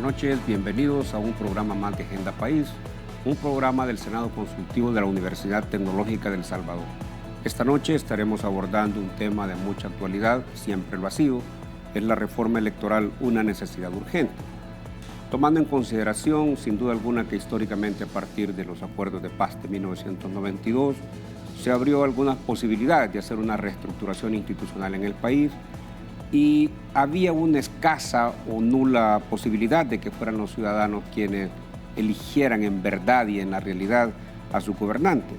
noches, bienvenidos a un programa más de Agenda País, un programa del Senado Consultivo de la Universidad Tecnológica de El Salvador. Esta noche estaremos abordando un tema de mucha actualidad, siempre lo ha sido, es la reforma electoral una necesidad urgente. Tomando en consideración, sin duda alguna, que históricamente a partir de los acuerdos de paz de 1992 se abrió algunas posibilidades de hacer una reestructuración institucional en el país y había una escasa o nula posibilidad de que fueran los ciudadanos quienes eligieran en verdad y en la realidad a su gobernante,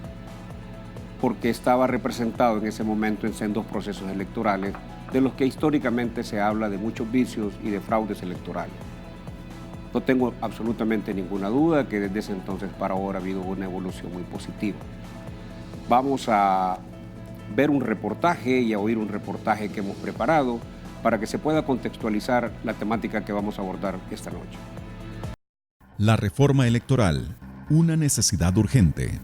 porque estaba representado en ese momento en sendos procesos electorales de los que históricamente se habla de muchos vicios y de fraudes electorales. No tengo absolutamente ninguna duda que desde ese entonces para ahora ha habido una evolución muy positiva. Vamos a ver un reportaje y a oír un reportaje que hemos preparado para que se pueda contextualizar la temática que vamos a abordar esta noche. La reforma electoral, una necesidad urgente.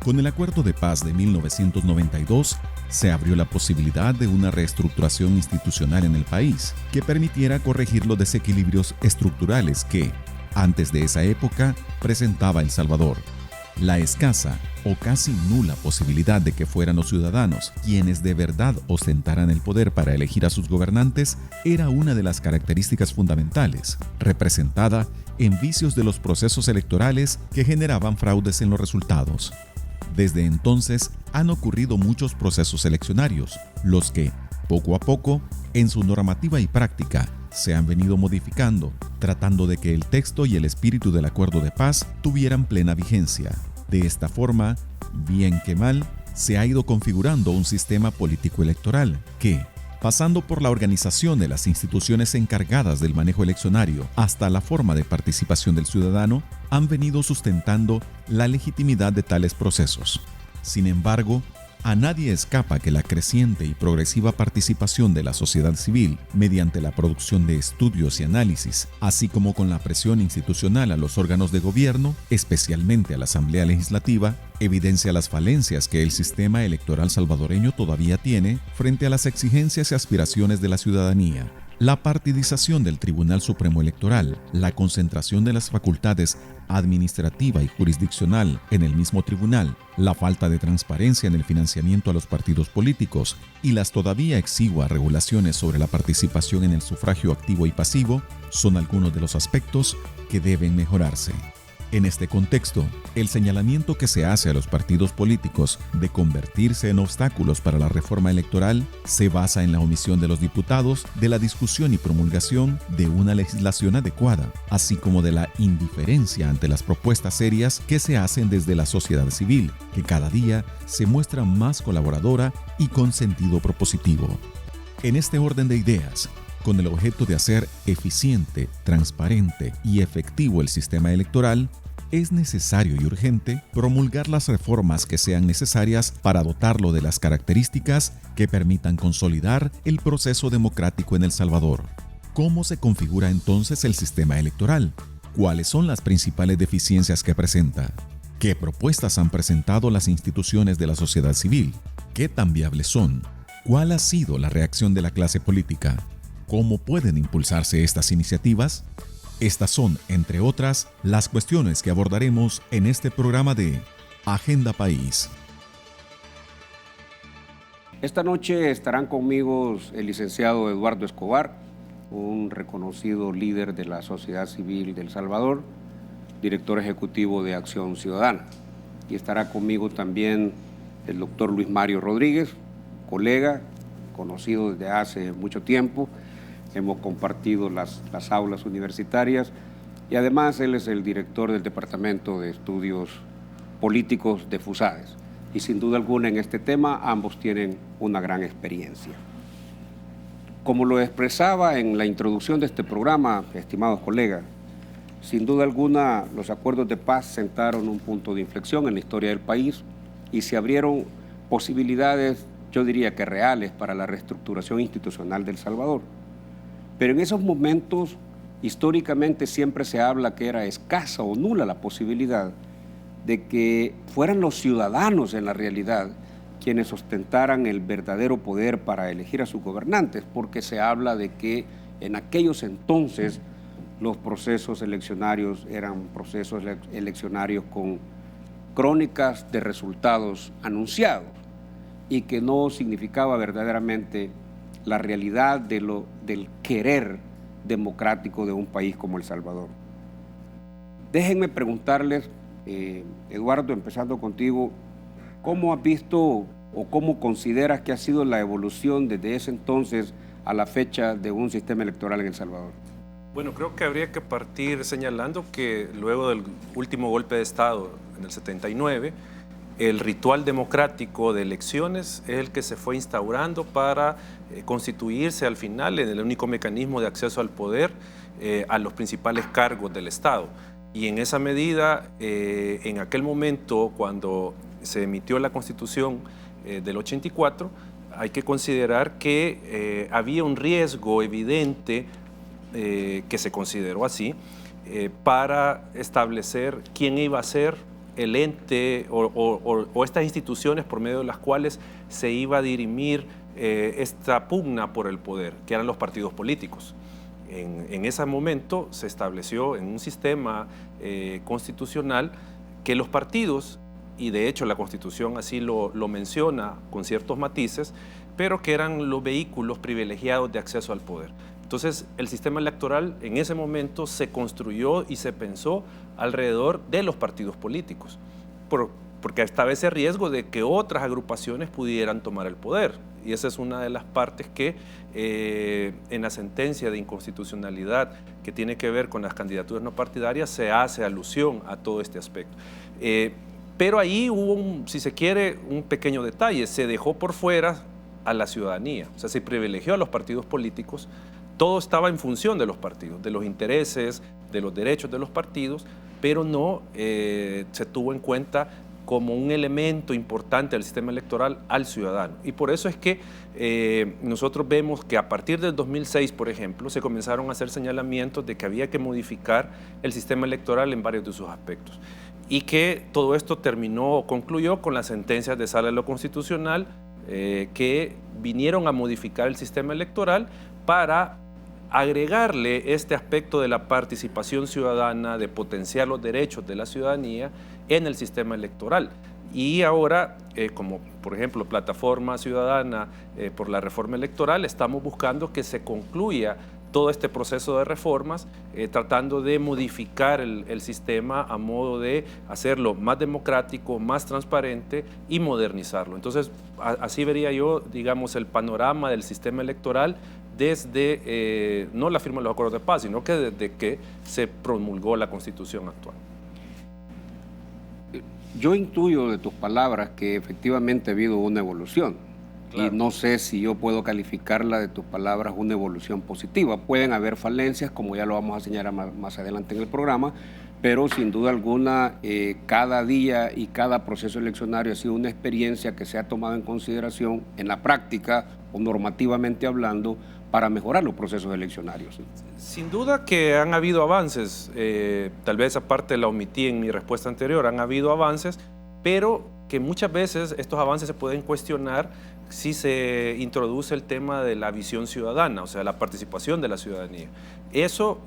Con el Acuerdo de Paz de 1992, se abrió la posibilidad de una reestructuración institucional en el país que permitiera corregir los desequilibrios estructurales que, antes de esa época, presentaba El Salvador. La escasa o casi nula posibilidad de que fueran los ciudadanos quienes de verdad ostentaran el poder para elegir a sus gobernantes era una de las características fundamentales, representada en vicios de los procesos electorales que generaban fraudes en los resultados. Desde entonces han ocurrido muchos procesos eleccionarios, los que, poco a poco, en su normativa y práctica, se han venido modificando, tratando de que el texto y el espíritu del Acuerdo de Paz tuvieran plena vigencia. De esta forma, bien que mal, se ha ido configurando un sistema político-electoral que, pasando por la organización de las instituciones encargadas del manejo eleccionario hasta la forma de participación del ciudadano, han venido sustentando la legitimidad de tales procesos. Sin embargo, a nadie escapa que la creciente y progresiva participación de la sociedad civil mediante la producción de estudios y análisis, así como con la presión institucional a los órganos de gobierno, especialmente a la Asamblea Legislativa, evidencia las falencias que el sistema electoral salvadoreño todavía tiene frente a las exigencias y aspiraciones de la ciudadanía. La partidización del Tribunal Supremo Electoral, la concentración de las facultades administrativa y jurisdiccional en el mismo tribunal, la falta de transparencia en el financiamiento a los partidos políticos y las todavía exiguas regulaciones sobre la participación en el sufragio activo y pasivo son algunos de los aspectos que deben mejorarse. En este contexto, el señalamiento que se hace a los partidos políticos de convertirse en obstáculos para la reforma electoral se basa en la omisión de los diputados de la discusión y promulgación de una legislación adecuada, así como de la indiferencia ante las propuestas serias que se hacen desde la sociedad civil, que cada día se muestra más colaboradora y con sentido propositivo. En este orden de ideas, con el objeto de hacer eficiente, transparente y efectivo el sistema electoral, es necesario y urgente promulgar las reformas que sean necesarias para dotarlo de las características que permitan consolidar el proceso democrático en El Salvador. ¿Cómo se configura entonces el sistema electoral? ¿Cuáles son las principales deficiencias que presenta? ¿Qué propuestas han presentado las instituciones de la sociedad civil? ¿Qué tan viables son? ¿Cuál ha sido la reacción de la clase política? ¿Cómo pueden impulsarse estas iniciativas? Estas son, entre otras, las cuestiones que abordaremos en este programa de Agenda País. Esta noche estarán conmigo el licenciado Eduardo Escobar, un reconocido líder de la sociedad civil de El Salvador, director ejecutivo de Acción Ciudadana. Y estará conmigo también el doctor Luis Mario Rodríguez, colega, conocido desde hace mucho tiempo. Hemos compartido las aulas universitarias y además él es el director del Departamento de Estudios Políticos de FUSADES. Y sin duda alguna en este tema ambos tienen una gran experiencia. Como lo expresaba en la introducción de este programa, estimados colegas, sin duda alguna los acuerdos de paz sentaron un punto de inflexión en la historia del país y se abrieron posibilidades, yo diría que reales, para la reestructuración institucional de El Salvador. Pero en esos momentos, históricamente siempre se habla que era escasa o nula la posibilidad de que fueran los ciudadanos en la realidad quienes ostentaran el verdadero poder para elegir a sus gobernantes, porque se habla de que en aquellos entonces los procesos eleccionarios eran procesos eleccionarios con crónicas de resultados anunciados y que no significaba verdaderamente la realidad del querer democrático de un país como El Salvador. Déjenme preguntarles, Eduardo, empezando contigo, ¿cómo has visto o cómo consideras que ha sido la evolución desde ese entonces a la fecha de un sistema electoral en El Salvador? Bueno, creo que habría que partir señalando que luego del último golpe de Estado en el 79, el ritual democrático de elecciones es el que se fue instaurando para constituirse al final en el único mecanismo de acceso al poder a los principales cargos del Estado. Y en esa medida, en aquel momento, cuando se emitió la Constitución del 84, hay que considerar que había un riesgo evidente que se consideró así, para establecer quién iba a ser el ente o estas instituciones por medio de las cuales se iba a dirimir esta pugna por el poder, que eran los partidos políticos. En ese momento se estableció en un sistema constitucional que los partidos, y de hecho la Constitución así lo menciona con ciertos matices, pero que eran los vehículos privilegiados de acceso al poder. Entonces, el sistema electoral en ese momento se construyó y se pensó alrededor de los partidos políticos, porque estaba ese riesgo de que otras agrupaciones pudieran tomar el poder. Y esa es una de las partes que en la sentencia de inconstitucionalidad que tiene que ver con las candidaturas no partidarias se hace alusión a todo este aspecto. Pero ahí hubo, si se quiere, un pequeño detalle. Se dejó por fuera a la ciudadanía, o sea, se privilegió a los partidos políticos. Todo estaba en función de los partidos, de los intereses, de los derechos de los partidos, pero no se tuvo en cuenta como un elemento importante del sistema electoral al ciudadano. Y por eso es que nosotros vemos que a partir del 2006, por ejemplo, se comenzaron a hacer señalamientos de que había que modificar el sistema electoral en varios de sus aspectos. Y que todo esto terminó o concluyó con las sentencias de Sala de lo Constitucional que vinieron a modificar el sistema electoral para agregarle este aspecto de la participación ciudadana, de potenciar los derechos de la ciudadanía en el sistema electoral. Y ahora, como por ejemplo Plataforma Ciudadana por la Reforma Electoral, estamos buscando que se concluya todo este proceso de reformas, tratando de modificar el sistema a modo de hacerlo más democrático, más transparente y modernizarlo. Entonces, así vería yo, digamos, el panorama del sistema electoral desde, no la firma de los acuerdos de paz, sino que desde que se promulgó la Constitución actual. Yo intuyo de tus palabras que efectivamente ha habido una evolución. Claro. Y no sé si yo puedo calificarla de tus palabras una evolución positiva. Pueden haber falencias, como ya lo vamos a señalar más adelante en el programa, pero sin duda alguna cada día y cada proceso eleccionario ha sido una experiencia que se ha tomado en consideración en la práctica o normativamente hablando para mejorar los procesos eleccionarios. Sin duda que han habido avances, tal vez aparte la omití en mi respuesta anterior, han habido avances, pero que muchas veces estos avances se pueden cuestionar si se introduce el tema de la visión ciudadana, o sea, la participación de la ciudadanía. Eso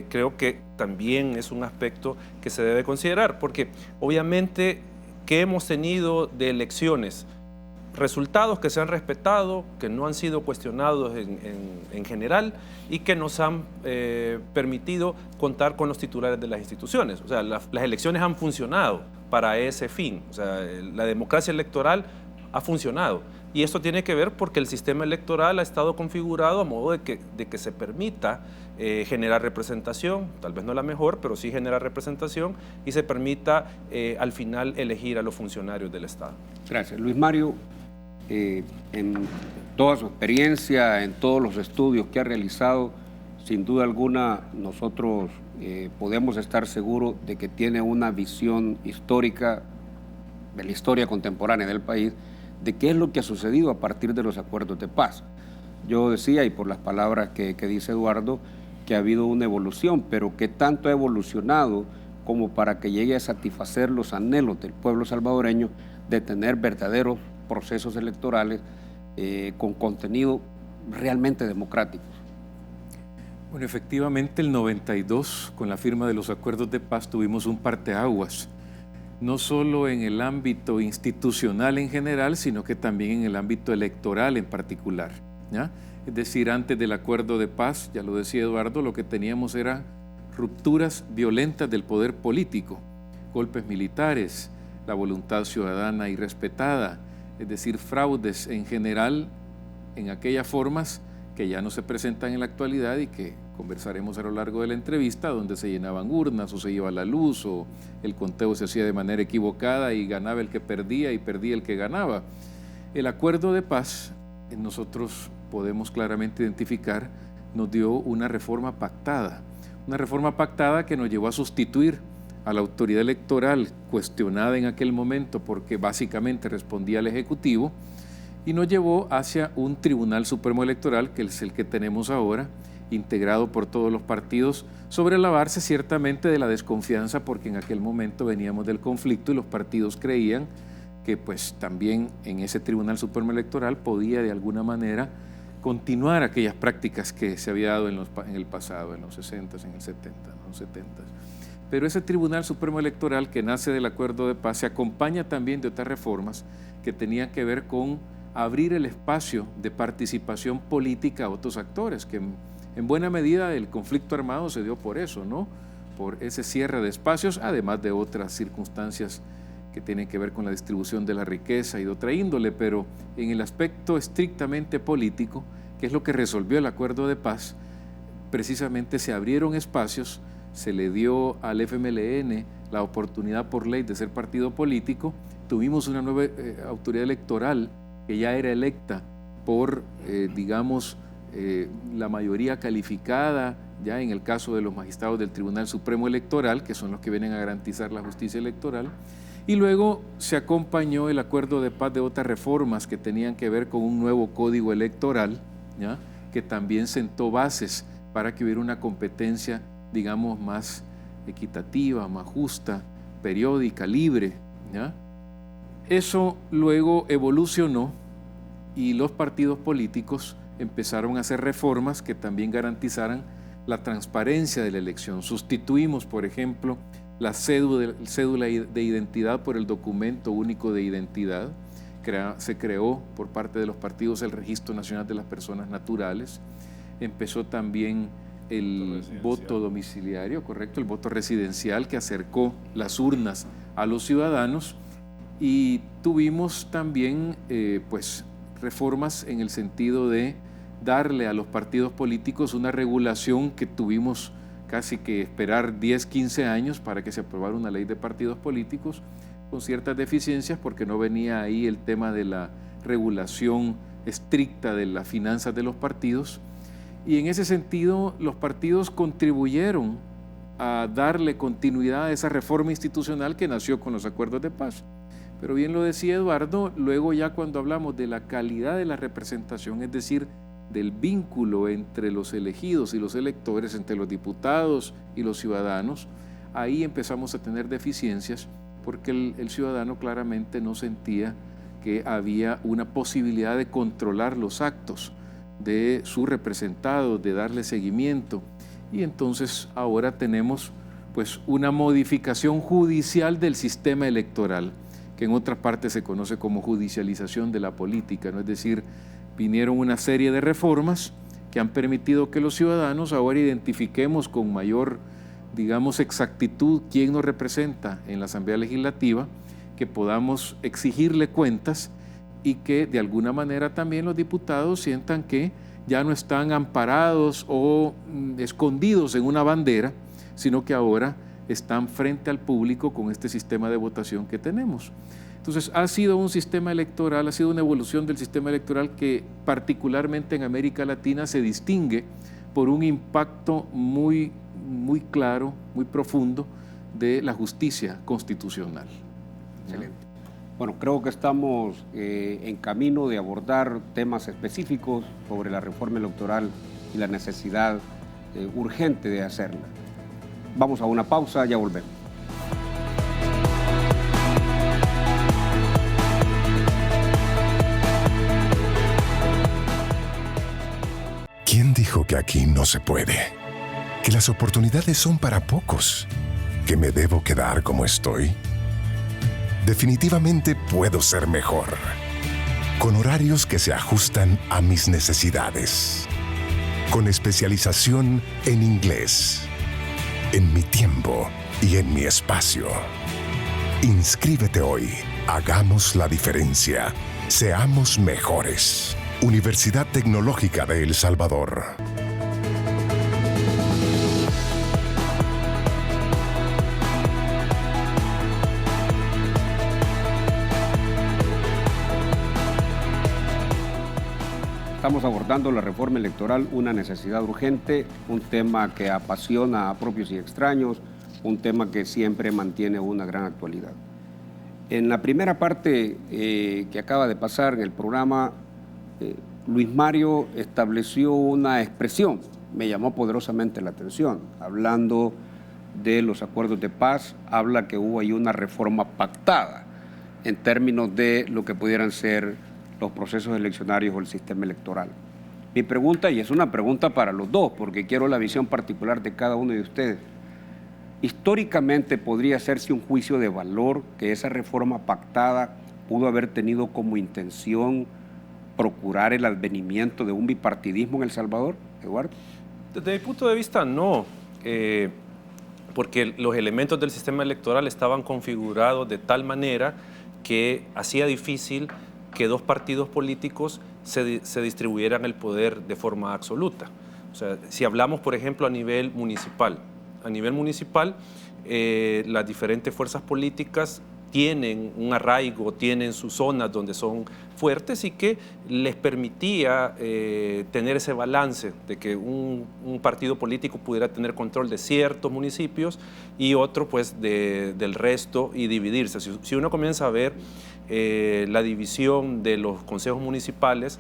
creo que también es un aspecto que se debe considerar, porque obviamente que hemos tenido de elecciones resultados que se han respetado, que no han sido cuestionados en general y que nos han permitido contar con los titulares de las instituciones. O sea, las elecciones han funcionado para ese fin. O sea, la democracia electoral ha funcionado. Y esto tiene que ver porque el sistema electoral ha estado configurado a modo de que se permita generar representación, tal vez no la mejor, pero sí generar representación y se permita al final elegir a los funcionarios del Estado. Gracias. Luis Mario, en toda su experiencia, en todos los estudios que ha realizado, sin duda alguna nosotros podemos estar seguros de que tiene una visión histórica de la historia contemporánea del país, de qué es lo que ha sucedido a partir de los acuerdos de paz. Yo decía, y por las palabras que dice Eduardo, que ha habido una evolución, pero que tanto ha evolucionado como para que llegue a satisfacer los anhelos del pueblo salvadoreño de tener verdaderos procesos electorales con contenido realmente democrático. Bueno, efectivamente el 92, con la firma de los acuerdos de paz, tuvimos un parteaguas, no solo en el ámbito institucional en general, sino que también en el ámbito electoral en particular, ¿ya? Es decir, antes del acuerdo de paz, ya lo decía Eduardo, lo que teníamos eran rupturas violentas del poder político, golpes militares, la voluntad ciudadana irrespetada, es decir, fraudes en general en aquellas formas que ya no se presentan en la actualidad y que conversaremos a lo largo de la entrevista, donde se llenaban urnas o se iba la luz o el conteo se hacía de manera equivocada y ganaba el que perdía y perdía el que ganaba. El acuerdo de paz, nosotros podemos claramente identificar, nos dio una reforma pactada que nos llevó a sustituir a la autoridad electoral cuestionada en aquel momento porque básicamente respondía al Ejecutivo, y nos llevó hacia un Tribunal Supremo Electoral, que es el que tenemos ahora, integrado por todos los partidos, sobre la base ciertamente de la desconfianza, porque en aquel momento veníamos del conflicto y los partidos creían que pues también en ese Tribunal Supremo Electoral podía de alguna manera continuar aquellas prácticas que se había dado en el pasado, en los 60s, en el 70, en los 70s. Pero ese Tribunal Supremo Electoral que nace del Acuerdo de Paz se acompaña también de otras reformas que tenían que ver con abrir el espacio de participación política a otros actores, que en buena medida el conflicto armado se dio por eso, ¿no? Por ese cierre de espacios, además de otras circunstancias que tienen que ver con la distribución de la riqueza y de otra índole, pero en el aspecto estrictamente político, que es lo que resolvió el Acuerdo de Paz, precisamente se abrieron espacios, se le dio al FMLN la oportunidad por ley de ser partido político, tuvimos una nueva autoridad electoral que ya era electa por, la mayoría calificada, ya en el caso de los magistrados del Tribunal Supremo Electoral, que son los que vienen a garantizar la justicia electoral, y luego se acompañó el Acuerdo de Paz de otras reformas que tenían que ver con un nuevo código electoral, ¿ya? Que también sentó bases para que hubiera una competencia, digamos, más equitativa, más justa, periódica, libre, ¿ya? Eso luego evolucionó y los partidos políticos empezaron a hacer reformas que también garantizaran la transparencia de la elección. Sustituimos, por ejemplo, la cédula de identidad por el documento único de identidad. Se creó por parte de los partidos el Registro Nacional de las Personas Naturales. Empezó también el voto domiciliario, correcto, el voto residencial que acercó las urnas a los ciudadanos. Y tuvimos también reformas en el sentido de darle a los partidos políticos una regulación que tuvimos casi que esperar 10, 15 años para que se aprobara una ley de partidos políticos con ciertas deficiencias porque no venía ahí el tema de la regulación estricta de las finanzas de los partidos. Y en ese sentido los partidos contribuyeron a darle continuidad a esa reforma institucional que nació con los acuerdos de paz. Pero bien lo decía Eduardo, luego ya cuando hablamos de la calidad de la representación, es decir, del vínculo entre los elegidos y los electores, entre los diputados y los ciudadanos, ahí empezamos a tener deficiencias porque el ciudadano claramente no sentía que había una posibilidad de controlar los actos de su representado, de darle seguimiento. Y entonces ahora tenemos pues una modificación judicial del sistema electoral, que en otras partes se conoce como judicialización de la política, ¿no? Es decir, vinieron una serie de reformas que han permitido que los ciudadanos ahora identifiquemos con mayor, exactitud quién nos representa en la Asamblea Legislativa, que podamos exigirle cuentas y que de alguna manera también los diputados sientan que ya no están amparados o escondidos en una bandera, sino que ahora están frente al público con este sistema de votación que tenemos. Entonces ha sido un sistema electoral, ha sido una evolución del sistema electoral que particularmente en América Latina se distingue por un impacto muy claro, muy profundo de la justicia constitucional. Excelente. Bueno, creo que estamos en camino de abordar temas específicos sobre la reforma electoral y la necesidad urgente de hacerla. Vamos a una pausa, ya volvemos. ¿Quién dijo que aquí no se puede, que las oportunidades son para pocos, que me debo quedar como estoy. Definitivamente puedo ser mejor, con horarios que se ajustan a mis necesidades, con especialización en inglés, en mi tiempo y en mi espacio. Inscríbete hoy. Hagamos la diferencia. Seamos mejores. Universidad Tecnológica de El Salvador. Estamos abordando la reforma electoral, una necesidad urgente, un tema que apasiona a propios y extraños, un tema que siempre mantiene una gran actualidad. En la primera parte que acaba de pasar en el programa, Luis Mario estableció una expresión, me llamó poderosamente la atención, hablando de los acuerdos de paz, habla que hubo ahí una reforma pactada en términos de lo que pudieran ser los procesos eleccionarios o el sistema electoral. Mi pregunta, y es una pregunta para los dos, porque quiero la visión particular de cada uno de ustedes, históricamente podría hacerse un juicio de valor que esa reforma pactada pudo haber tenido como intención procurar el advenimiento de un bipartidismo en El Salvador, Eduardo. Desde mi punto de vista, no, porque los elementos del sistema electoral estaban configurados de tal manera que hacía difícil que dos partidos políticos se distribuyeran el poder de forma absoluta. O sea, si hablamos, por ejemplo, a nivel municipal, las diferentes fuerzas políticas tienen un arraigo, tienen sus zonas donde son fuertes y que les permitía tener ese balance de que un partido político pudiera tener control de ciertos municipios y otro pues del resto y dividirse. Si uno comienza a ver la división de los consejos municipales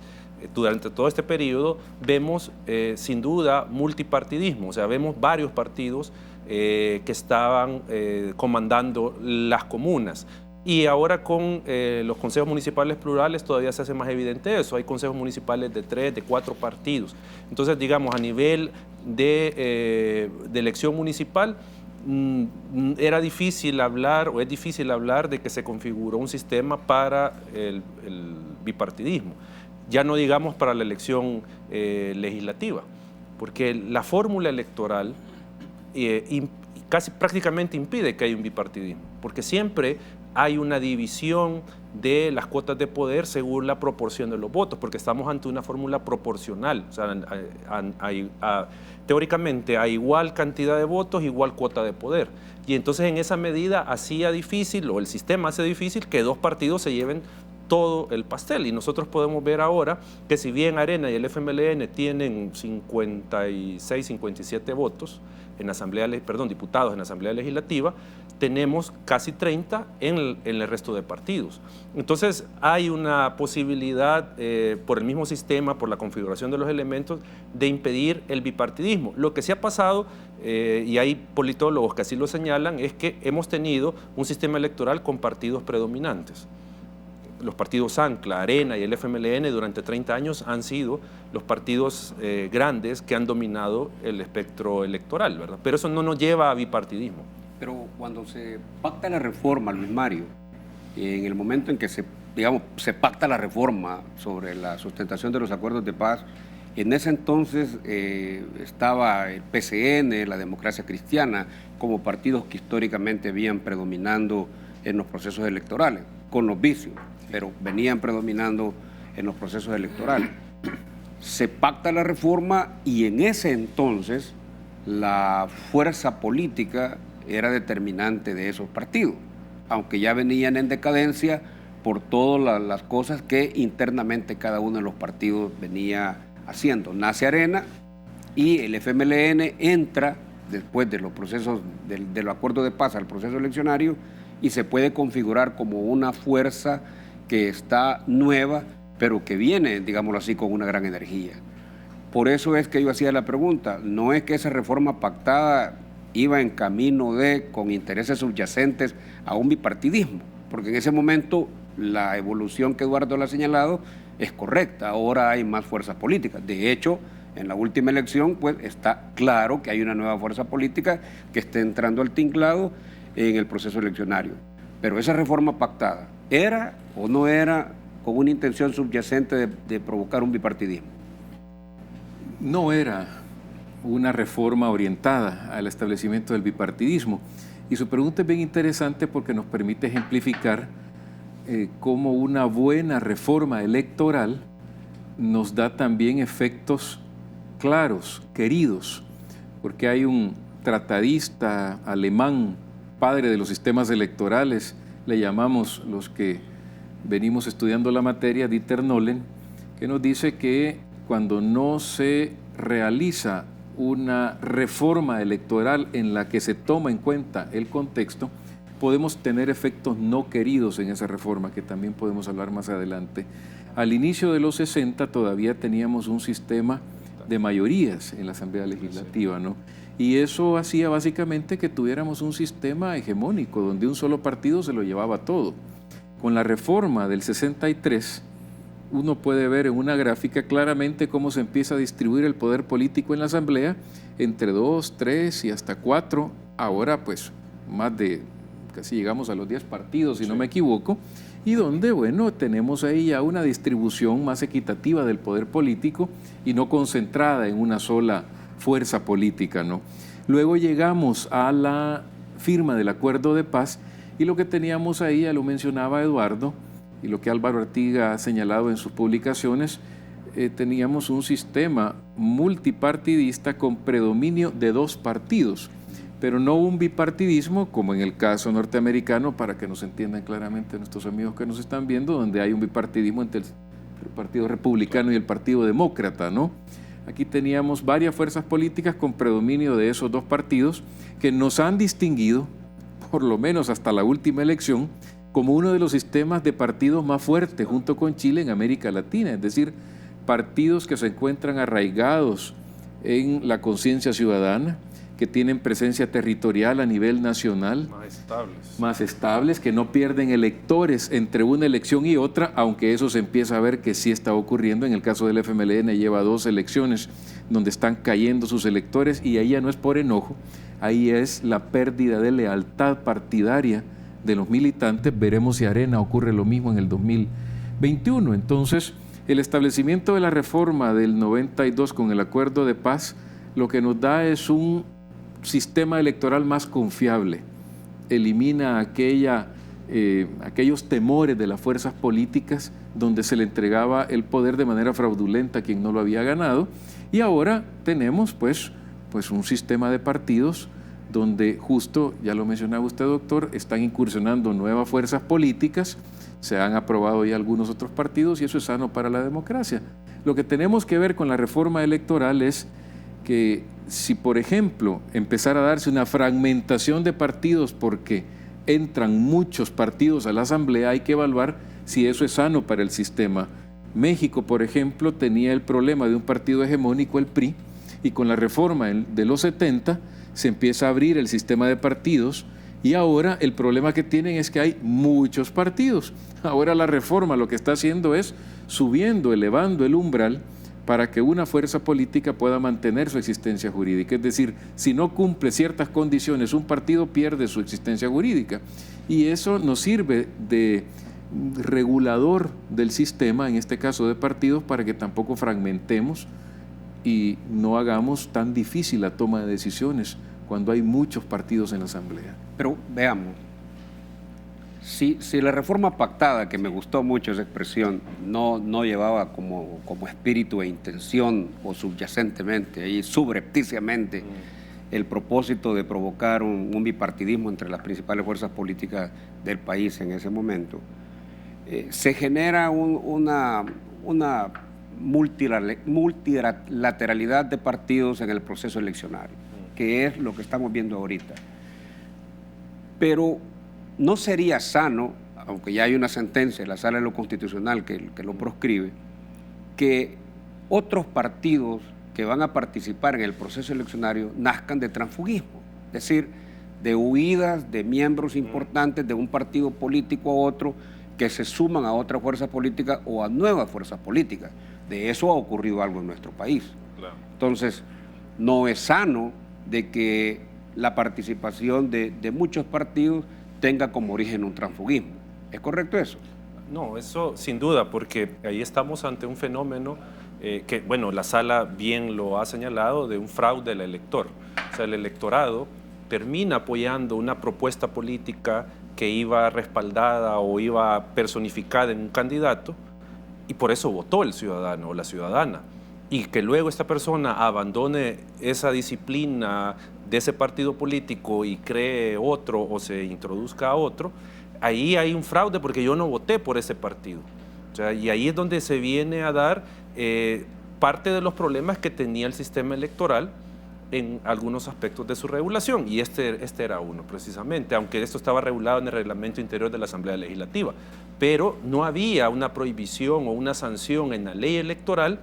durante todo este periodo, vemos sin duda multipartidismo, o sea, vemos varios partidos que estaban comandando las comunas. Y ahora con los consejos municipales plurales todavía se hace más evidente eso. Hay consejos municipales de 3, de 4 partidos. Entonces, digamos, a nivel de elección municipal, era difícil hablar, o es difícil hablar de que se configuró un sistema para el bipartidismo. Ya no digamos para la elección legislativa, porque la fórmula electoral casi prácticamente impide que haya un bipartidismo, porque siempre hay una división de las cuotas de poder según la proporción de los votos, porque estamos ante una fórmula proporcional. O sea, teóricamente a igual cantidad de votos, igual cuota de poder. Y entonces en esa medida hacía difícil, o el sistema hace difícil, que dos partidos se lleven todo el pastel. Y nosotros podemos ver ahora que si bien Arena y el FMLN tienen 56, 57 votos en diputados en la Asamblea Legislativa, tenemos casi 30 en el resto de partidos. Entonces hay una posibilidad por el mismo sistema, por la configuración de los elementos, de impedir el bipartidismo. Lo que sí ha pasado, y hay politólogos que así lo señalan, es que hemos tenido un sistema electoral con partidos predominantes. Los partidos Ancla, Arena y el FMLN durante 30 años han sido los partidos grandes que han dominado el espectro electoral, ¿verdad? Pero eso no nos lleva a bipartidismo. Pero cuando se pacta la reforma, Luis Mario, en el momento en que se pacta la reforma sobre la sustentación de los acuerdos de paz, en ese entonces estaba el PCN, la Democracia Cristiana, como partidos que históricamente habían predominando en los procesos electorales, con los vicios, pero venían predominando en los procesos electorales. Se pacta la reforma y en ese entonces la fuerza política era determinante de esos partidos, aunque ya venían en decadencia por todas las cosas que internamente cada uno de los partidos venía haciendo. Nace Arena y el FMLN entra después de los procesos del acuerdo de paz al proceso eleccionario y se puede configurar como una fuerza que está nueva, pero que viene, digámoslo así, con una gran energía. Por eso es que yo hacía la pregunta, no es que esa reforma pactada iba en camino con intereses subyacentes a un bipartidismo, porque en ese momento la evolución que Eduardo le ha señalado es correcta, ahora hay más fuerzas políticas. De hecho, En la última elección, pues está claro que hay una nueva fuerza política que está entrando al tinglado en el proceso eleccionario. Pero esa reforma pactada, ¿era o no era con una intención subyacente de provocar un bipartidismo? No era una reforma orientada al establecimiento del bipartidismo. Y su pregunta es bien interesante porque nos permite ejemplificar cómo una buena reforma electoral nos da también efectos claros, queridos, porque hay un tratadista alemán, padre de los sistemas electorales, le llamamos los que venimos estudiando la materia, Dieter Nolen, que nos dice que cuando no se realiza una reforma electoral en la que se toma en cuenta el contexto, podemos tener efectos no queridos en esa reforma, que también podemos hablar más adelante. Al inicio de los 60 todavía teníamos un sistema de mayorías en la Asamblea Legislativa, ¿no? Y eso hacía básicamente que tuviéramos un sistema hegemónico, donde un solo partido se lo llevaba todo. Con la reforma del 63, uno puede ver en una gráfica claramente cómo se empieza a distribuir el poder político en la Asamblea entre 2, 3 y hasta 4. Ahora, pues, más de, casi llegamos a los 10 partidos, si no me equivoco, y donde, bueno, tenemos ahí ya una distribución más equitativa del poder político y no concentrada en una sola fuerza política, ¿no? Luego llegamos a la firma del Acuerdo de Paz y lo que teníamos ahí, ya lo mencionaba Eduardo, y lo que Álvaro Artiga ha señalado en sus publicaciones, teníamos un sistema multipartidista con predominio de 2 partidos, pero no un bipartidismo como en el caso norteamericano, para que nos entiendan claramente nuestros amigos que nos están viendo, donde hay un bipartidismo entre el Partido Republicano y el Partido Demócrata, ¿no? Aquí teníamos varias fuerzas políticas con predominio de esos 2 partidos que nos han distinguido, por lo menos hasta la última elección, como uno de los sistemas de partidos más fuertes junto con Chile en América Latina, es decir, partidos que se encuentran arraigados en la conciencia ciudadana, que tienen presencia territorial a nivel nacional, más estables, que no pierden electores entre una elección y otra, aunque eso se empieza a ver que sí está ocurriendo. En el caso del FMLN lleva 2 elecciones donde están cayendo sus electores, y ahí ya no es por enojo, ahí es la pérdida de lealtad partidaria de los militantes. Veremos si Arena ocurre lo mismo en el 2021. Entonces, el establecimiento de la reforma del 92 con el Acuerdo de Paz lo que nos da es un sistema electoral más confiable, elimina aquellos temores de las fuerzas políticas donde se le entregaba el poder de manera fraudulenta a quien no lo había ganado, y ahora tenemos pues un sistema de partidos donde justo, ya lo mencionaba usted, doctor, están incursionando nuevas fuerzas políticas, se han aprobado ya algunos otros partidos y eso es sano para la democracia. Lo que tenemos que ver con la reforma electoral es que si, por ejemplo, empezara a darse una fragmentación de partidos porque entran muchos partidos a la Asamblea, hay que evaluar si eso es sano para el sistema. México, por ejemplo, tenía el problema de un partido hegemónico, el PRI, y con la reforma de los 70 se empieza a abrir el sistema de partidos y ahora el problema que tienen es que hay muchos partidos. Ahora la reforma lo que está haciendo es subiendo, elevando el umbral para que una fuerza política pueda mantener su existencia jurídica. Es decir, si no cumple ciertas condiciones, un partido pierde su existencia jurídica. Y eso nos sirve de regulador del sistema, en este caso de partidos, para que tampoco fragmentemos y no hagamos tan difícil la toma de decisiones cuando hay muchos partidos en la Asamblea. Pero veamos, si la reforma pactada, que me gustó mucho esa expresión, no llevaba como espíritu e intención o subyacentemente, ahí subrepticiamente, el propósito de provocar un bipartidismo entre las principales fuerzas políticas del país en ese momento, se genera una multilateralidad de partidos en el proceso eleccionario, que es lo que estamos viendo ahorita. Pero no sería sano, aunque ya hay una sentencia en la Sala de lo Constitucional que lo proscribe, que otros partidos que van a participar en el proceso eleccionario nazcan de transfugismo, es decir, de huidas de miembros importantes de un partido político a otro que se suman a otras fuerzas políticas o a nuevas fuerzas políticas. De eso ha ocurrido algo en nuestro país. Claro. Entonces, no es sano de que la participación de muchos partidos tenga como origen un transfugismo. ¿Es correcto eso? No, eso sin duda, porque ahí estamos ante un fenómeno que, bueno, la sala bien lo ha señalado, de un fraude al elector. O sea, el electorado termina apoyando una propuesta política que iba respaldada o iba personificada en un candidato, y por eso votó el ciudadano o la ciudadana. Y que luego esta persona abandone esa disciplina de ese partido político y cree otro o se introduzca a otro, ahí hay un fraude porque yo no voté por ese partido. O sea, y ahí es donde se viene a dar parte de los problemas que tenía el sistema electoral en algunos aspectos de su regulación, y este era uno precisamente, aunque esto estaba regulado en el reglamento interior de la Asamblea Legislativa, pero no había una prohibición o una sanción en la ley electoral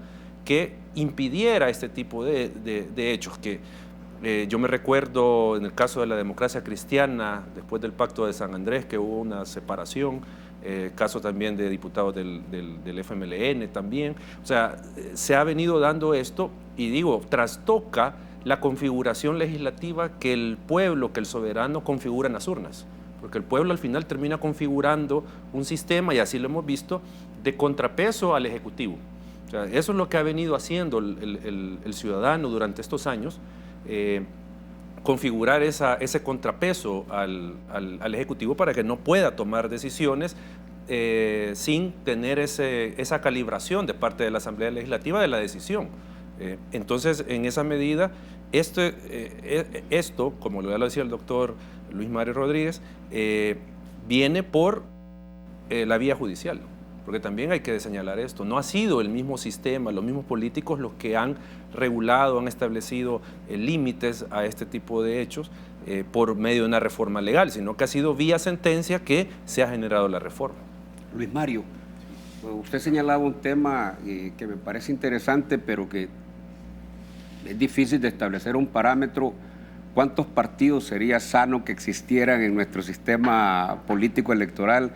que impidiera este tipo de hechos, que yo me recuerdo en el caso de la democracia cristiana, después del Pacto de San Andrés, que hubo una separación, caso también de diputados del FMLN también. O sea, se ha venido dando esto, y digo, trastoca la configuración legislativa que el pueblo, que el soberano configura en las urnas, porque el pueblo al final termina configurando un sistema, y así lo hemos visto, de contrapeso al Ejecutivo. O sea, eso es lo que ha venido haciendo el ciudadano durante estos años, configurar ese contrapeso al Ejecutivo para que no pueda tomar decisiones sin tener esa calibración de parte de la Asamblea Legislativa de la decisión. Entonces, en esa medida, esto, como ya lo decía el doctor Luis Mario Rodríguez, viene por la vía judicial. Porque también hay que señalar esto, no ha sido el mismo sistema, los mismos políticos los que han regulado, han establecido límites a este tipo de hechos por medio de una reforma legal, sino que ha sido vía sentencia que se ha generado la reforma. Luis Mario, usted señalaba un tema que me parece interesante, pero que es difícil de establecer un parámetro. ¿Cuántos partidos sería sano que existieran en nuestro sistema político electoral?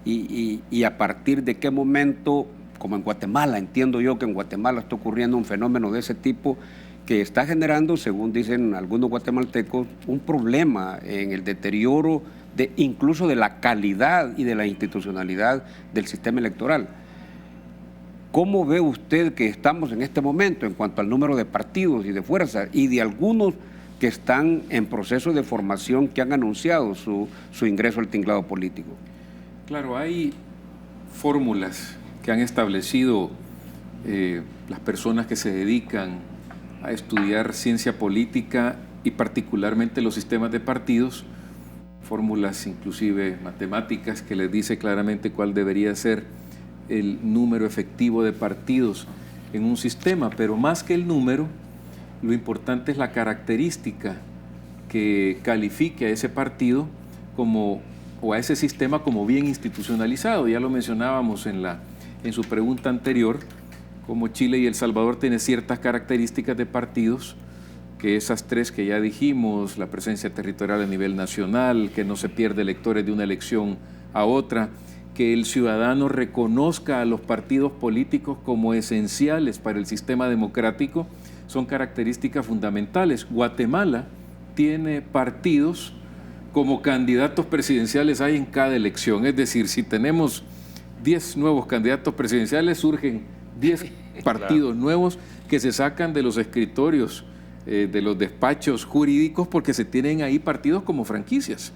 Y a partir de qué momento, como en Guatemala, entiendo yo que en Guatemala está ocurriendo un fenómeno de ese tipo que está generando, según dicen algunos guatemaltecos, un problema en el deterioro incluso de la calidad y de la institucionalidad del sistema electoral. ¿Cómo ve usted que estamos en este momento en cuanto al número de partidos y de fuerzas, y de algunos que están en proceso de formación, que han anunciado su ingreso al tinglado político? Claro, hay fórmulas que han establecido las personas que se dedican a estudiar ciencia política y particularmente los sistemas de partidos, fórmulas inclusive matemáticas que les dice claramente cuál debería ser el número efectivo de partidos en un sistema, pero más que el número, lo importante es la característica que califique a ese partido o a ese sistema como bien institucionalizado. Ya lo mencionábamos en su pregunta anterior, como Chile y El Salvador tienen ciertas características de partidos, que esas tres que ya dijimos, la presencia territorial a nivel nacional, que no se pierde electores de una elección a otra, que el ciudadano reconozca a los partidos políticos como esenciales para el sistema democrático, son características fundamentales. Guatemala tiene partidos como candidatos presidenciales hay en cada elección. Es decir, si tenemos 10 nuevos candidatos presidenciales, surgen 10 partidos nuevos que se sacan de los escritorios, de los despachos jurídicos, porque se tienen ahí partidos como franquicias.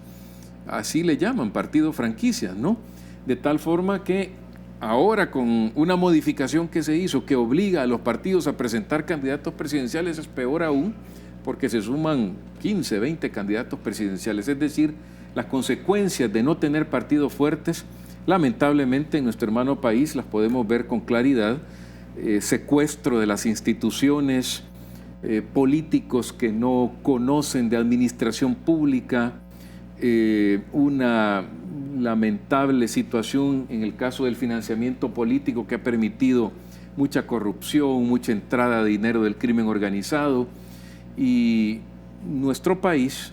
Así le llaman, partidos franquicias, ¿no? De tal forma que ahora, con una modificación que se hizo que obliga a los partidos a presentar candidatos presidenciales, es peor aún, porque se suman 15, 20 candidatos presidenciales. Es decir, las consecuencias de no tener partidos fuertes, lamentablemente en nuestro hermano país las podemos ver con claridad. Secuestro de las instituciones, políticos que no conocen de administración pública, una lamentable situación en el caso del financiamiento político que ha permitido mucha corrupción, mucha entrada de dinero del crimen organizado. Y nuestro país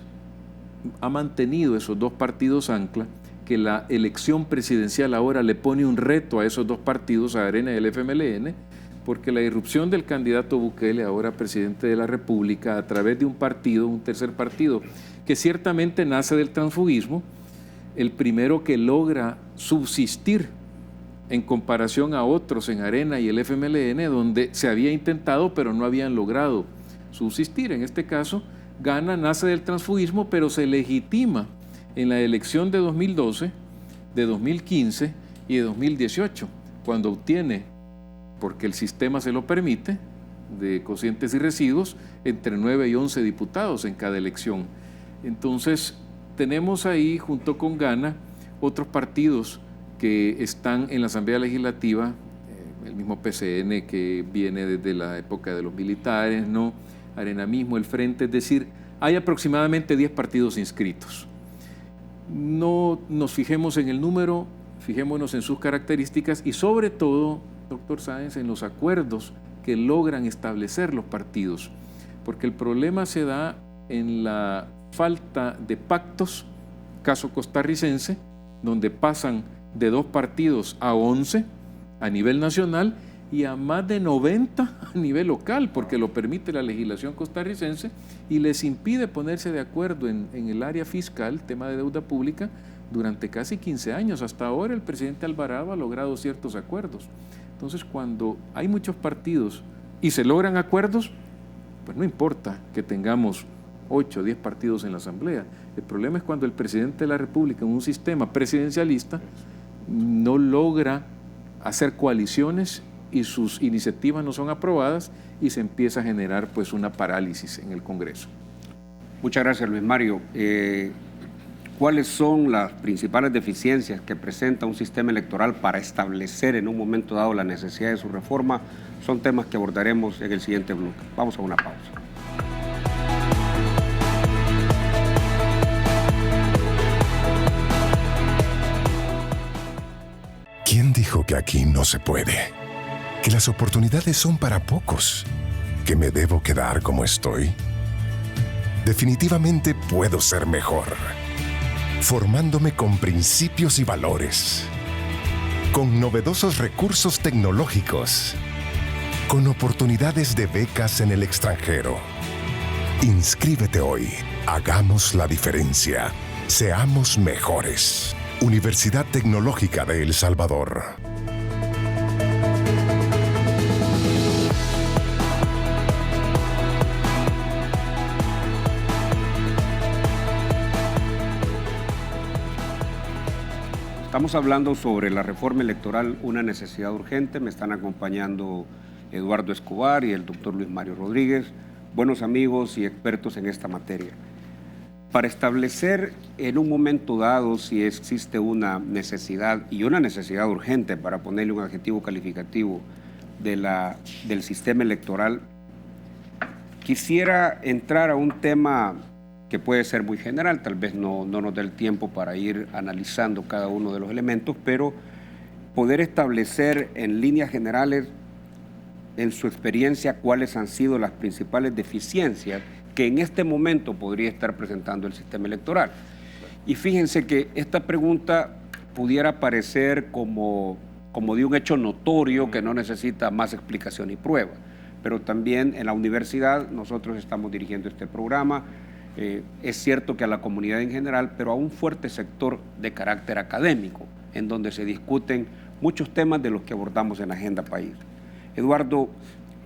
ha mantenido esos dos partidos ancla que la elección presidencial ahora le pone un reto a esos dos partidos, a Arena y el FMLN, porque la irrupción del candidato Bukele, ahora presidente de la República, a través de un partido, un tercer partido, que ciertamente nace del transfugismo, el primero que logra subsistir en comparación a otros en Arena y el FMLN, donde se había intentado pero no habían logrado subsistir. En este caso, gana, nace del transfugismo, pero se legitima en la elección de 2012, de 2015 y de 2018, cuando obtiene, porque el sistema se lo permite, de cocientes y residuos, entre 9 y 11 diputados en cada elección. Entonces, tenemos ahí, junto con Gana, otros partidos que están en la Asamblea Legislativa, el mismo PCN que viene desde la época de los militares, ¿no? Arena mismo, el Frente, es decir, hay aproximadamente 10 partidos inscritos. No nos fijemos en el número, fijémonos en sus características y sobre todo, doctor Sáenz, en los acuerdos que logran establecer los partidos, porque el problema se da en la falta de pactos, caso costarricense, donde pasan de 2 partidos a 11 a nivel nacional y a más de 90 a nivel local, porque lo permite la legislación costarricense y les impide ponerse de acuerdo en el área fiscal, tema de deuda pública, durante casi 15 años. Hasta ahora el presidente Alvarado ha logrado ciertos acuerdos. Entonces, cuando hay muchos partidos y se logran acuerdos, pues no importa que tengamos 8 o 10 partidos en la Asamblea. El problema es cuando el presidente de la República, en un sistema presidencialista, no logra hacer coaliciones y sus iniciativas no son aprobadas y se empieza a generar pues una parálisis en el Congreso. Muchas gracias, Luis Mario. ¿Cuáles son las principales deficiencias que presenta un sistema electoral para establecer en un momento dado la necesidad de su reforma? Son temas que abordaremos en el siguiente bloque. Vamos a una pausa. ¿Quién dijo que aquí no se puede? Que las oportunidades son para pocos. ¿Que me debo quedar como estoy? Definitivamente puedo ser mejor. Formándome con principios y valores. Con novedosos recursos tecnológicos. Con oportunidades de becas en el extranjero. Inscríbete hoy. Hagamos la diferencia. Seamos mejores. Universidad Tecnológica de El Salvador. Estamos hablando sobre la reforma electoral, una necesidad urgente. Me están acompañando Eduardo Escobar y el doctor Luis Mario Rodríguez, buenos amigos y expertos en esta materia. Para establecer en un momento dado si existe una necesidad, y una necesidad urgente para ponerle un adjetivo calificativo del sistema electoral, quisiera entrar a un tema que puede ser muy general, tal vez no nos dé el tiempo para ir analizando cada uno de los elementos, pero poder establecer en líneas generales, en su experiencia, cuáles han sido las principales deficiencias que en este momento podría estar presentando el sistema electoral. Y fíjense que esta pregunta pudiera parecer como de un hecho notorio que no necesita más explicación y prueba, pero también en la universidad nosotros estamos dirigiendo este programa. Es cierto que a la comunidad en general, pero a un fuerte sector de carácter académico, en donde se discuten muchos temas de los que abordamos en Agenda País. Eduardo,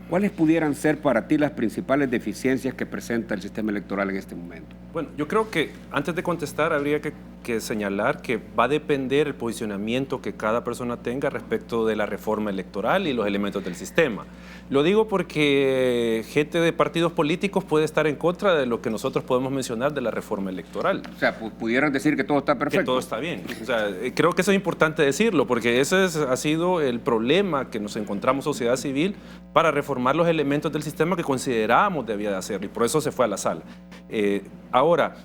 ¿cuáles pudieran ser para ti las principales deficiencias que presenta el sistema electoral en este momento? Bueno, yo creo que antes de contestar habría que señalar que va a depender el posicionamiento que cada persona tenga respecto de la reforma electoral y los elementos del sistema. Lo digo porque gente de partidos políticos puede estar en contra de lo que nosotros podemos mencionar de la reforma electoral. O sea, pudieran decir que todo está perfecto. Que todo está bien. O sea, creo que eso es importante decirlo, porque ese ha sido el problema que nos encontramos sociedad civil para reformar los elementos del sistema que considerábamos debía de hacerlo, y por eso se fue a la sala. Ahora,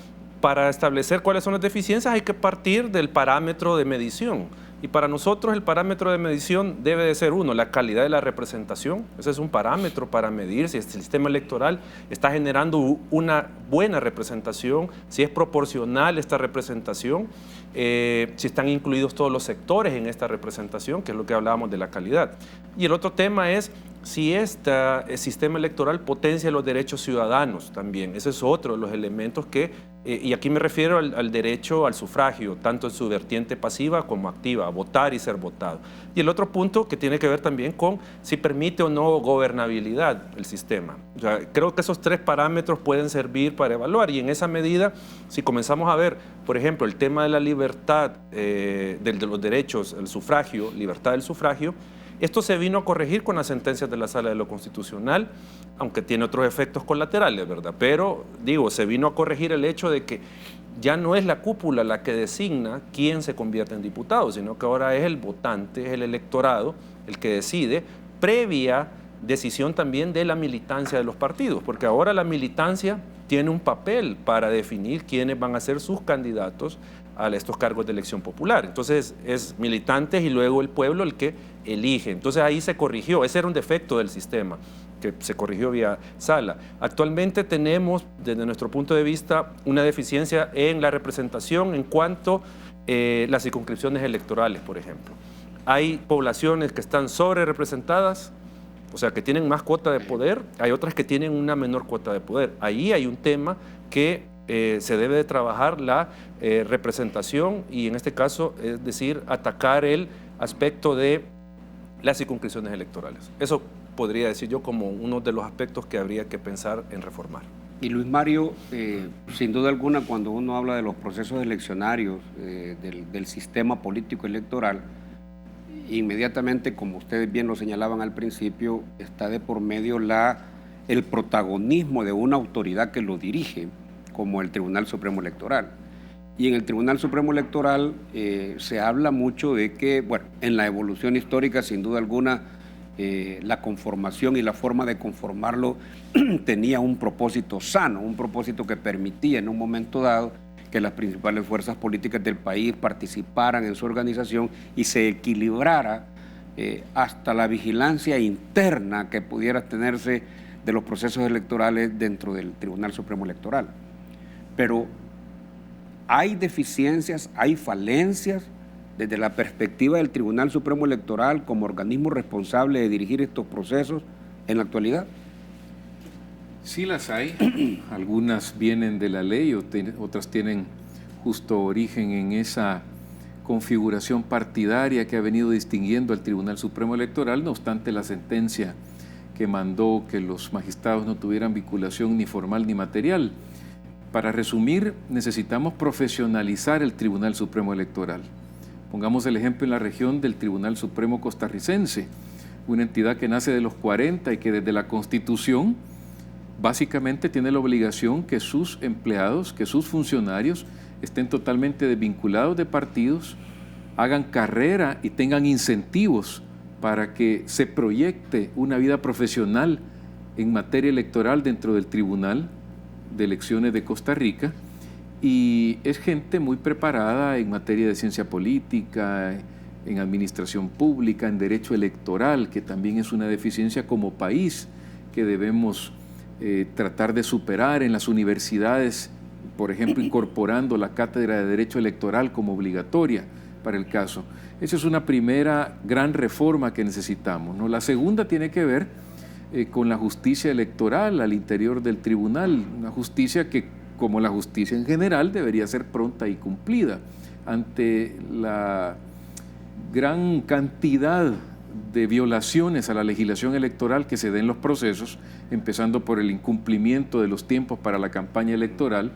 para establecer cuáles son las deficiencias hay que partir del parámetro de medición. Y para nosotros el parámetro de medición debe de ser la calidad de la representación. Ese es un parámetro para medir si el sistema electoral está generando una buena representación, si es proporcional esta representación. si están incluidos todos los sectores en esta representación, que es lo que hablábamos de la calidad. Y el otro tema es si este sistema electoral potencia los derechos ciudadanos también. Ese es otro de los elementos que, y aquí me refiero al derecho al sufragio, tanto en su vertiente pasiva como activa, a votar y ser votado. Y el otro punto que tiene que ver también con si permite o no gobernabilidad el sistema. O sea, creo que esos tres parámetros pueden servir para evaluar, y en esa medida, si comenzamos a ver, por ejemplo, el tema de la libertad, de los derechos, el sufragio, libertad del sufragio, esto se vino a corregir con las sentencias de la Sala de lo Constitucional, aunque tiene otros efectos colaterales, ¿verdad? Pero, digo, se vino a corregir el hecho de que ya no es la cúpula la que designa quién se convierte en diputado, sino que ahora es el votante, es el electorado el que decide, previa decisión también de la militancia de los partidos, porque ahora la militancia tiene un papel para definir quiénes van a ser sus candidatos a estos cargos de elección popular. Entonces es militantes y luego el pueblo el que elige. Entonces ahí se corrigió, ese era un defecto del sistema que se corrigió vía sala. Actualmente tenemos, desde nuestro punto de vista, una deficiencia en la representación en cuanto a las circunscripciones electorales, por ejemplo. Hay poblaciones que están sobre representadas, o sea, que tienen más cuota de poder, hay otras que tienen una menor cuota de poder. Ahí hay un tema que se debe de trabajar la representación y en este caso, es decir, atacar el aspecto de las circunscripciones electorales. Eso podría decir yo como uno de los aspectos que habría que pensar en reformar. Y Luis Mario, sin duda alguna, cuando uno habla de los procesos eleccionarios del sistema político electoral, inmediatamente, como ustedes bien lo señalaban al principio, está de por medio el protagonismo de una autoridad que lo dirige, como el Tribunal Supremo Electoral. Y en el Tribunal Supremo Electoral se habla mucho de que, bueno, en la evolución histórica, sin duda alguna, la conformación y la forma de conformarlo tenía un propósito sano, un propósito que permitía en un momento dado que las principales fuerzas políticas del país participaran en su organización y se equilibrara hasta la vigilancia interna que pudiera tenerse de los procesos electorales dentro del Tribunal Supremo Electoral. Pero hay deficiencias, hay falencias desde la perspectiva del Tribunal Supremo Electoral como organismo responsable de dirigir estos procesos en la actualidad. Sí las hay, algunas vienen de la ley, otras tienen justo origen en esa configuración partidaria que ha venido distinguiendo al Tribunal Supremo Electoral, no obstante la sentencia que mandó que los magistrados no tuvieran vinculación ni formal ni material. Para resumir, necesitamos profesionalizar el Tribunal Supremo Electoral. Pongamos el ejemplo en la región del Tribunal Supremo costarricense, una entidad que nace de los 40 y que desde la Constitución básicamente tiene la obligación que sus empleados, que sus funcionarios estén totalmente desvinculados de partidos, hagan carrera y tengan incentivos para que se proyecte una vida profesional en materia electoral dentro del Tribunal de Elecciones de Costa Rica, y es gente muy preparada en materia de ciencia política, en administración pública, en derecho electoral, que también es una deficiencia como país que debemos tratar de superar en las universidades, por ejemplo, incorporando la cátedra de Derecho Electoral como obligatoria para el caso. Esa es una primera gran reforma que necesitamos, ¿no? La segunda tiene que ver con la justicia electoral al interior del tribunal, una justicia que, como la justicia en general, debería ser pronta y cumplida ante la gran cantidad de violaciones a la legislación electoral que se den en los procesos, empezando por el incumplimiento de los tiempos para la campaña electoral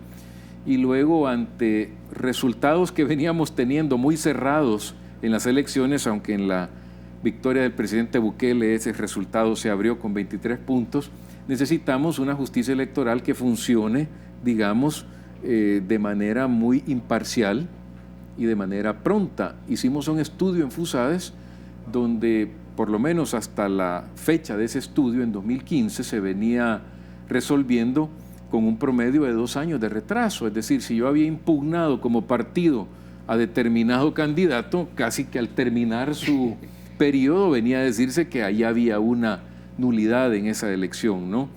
y luego ante resultados que veníamos teniendo muy cerrados en las elecciones, aunque en la victoria del presidente Bukele ese resultado se abrió con 23 puntos, necesitamos una justicia electoral que funcione, digamos, de manera muy imparcial y de manera pronta. Hicimos un estudio en FUSADES donde por lo menos hasta la fecha de ese estudio, en 2015, se venía resolviendo con un promedio de 2 años de retraso. Es decir, si yo había impugnado como partido a determinado candidato, casi que al terminar su periodo venía a decirse que ahí había una nulidad en esa elección, ¿no?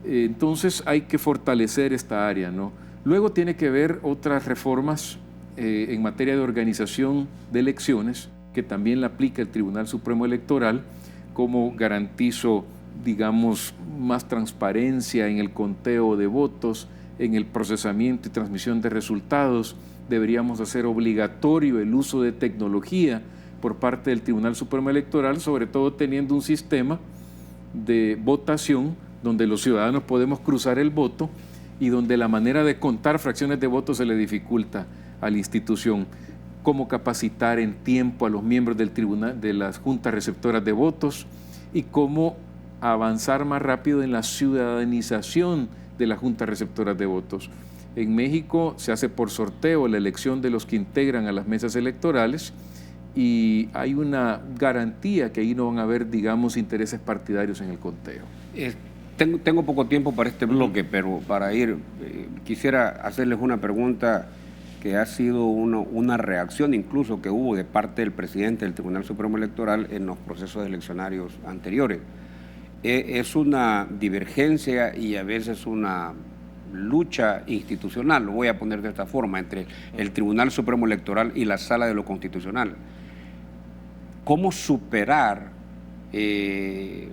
Entonces hay que fortalecer esta área, ¿no? Luego tiene que ver otras reformas en materia de organización de elecciones, que también la aplica el Tribunal Supremo Electoral, cómo garantizo, digamos, más transparencia en el conteo de votos, en el procesamiento y transmisión de resultados. Deberíamos hacer obligatorio el uso de tecnología por parte del Tribunal Supremo Electoral, sobre todo teniendo un sistema de votación donde los ciudadanos podemos cruzar el voto y donde la manera de contar fracciones de votos se le dificulta a la institución. Cómo capacitar en tiempo a los miembros del tribunal, de las juntas receptoras de votos, y cómo avanzar más rápido en la ciudadanización de las juntas receptoras de votos. En México se hace por sorteo la elección de los que integran a las mesas electorales y hay una garantía que ahí no van a haber, digamos, intereses partidarios en el conteo. Tengo poco tiempo para este bloque, pero para ir, quisiera hacerles una pregunta que ha sido una reacción incluso que hubo de parte del presidente del Tribunal Supremo Electoral en los procesos eleccionarios anteriores. Es una divergencia y a veces una lucha institucional, lo voy a poner de esta forma, entre el Tribunal Supremo Electoral y la Sala de lo Constitucional. ¿Cómo superar que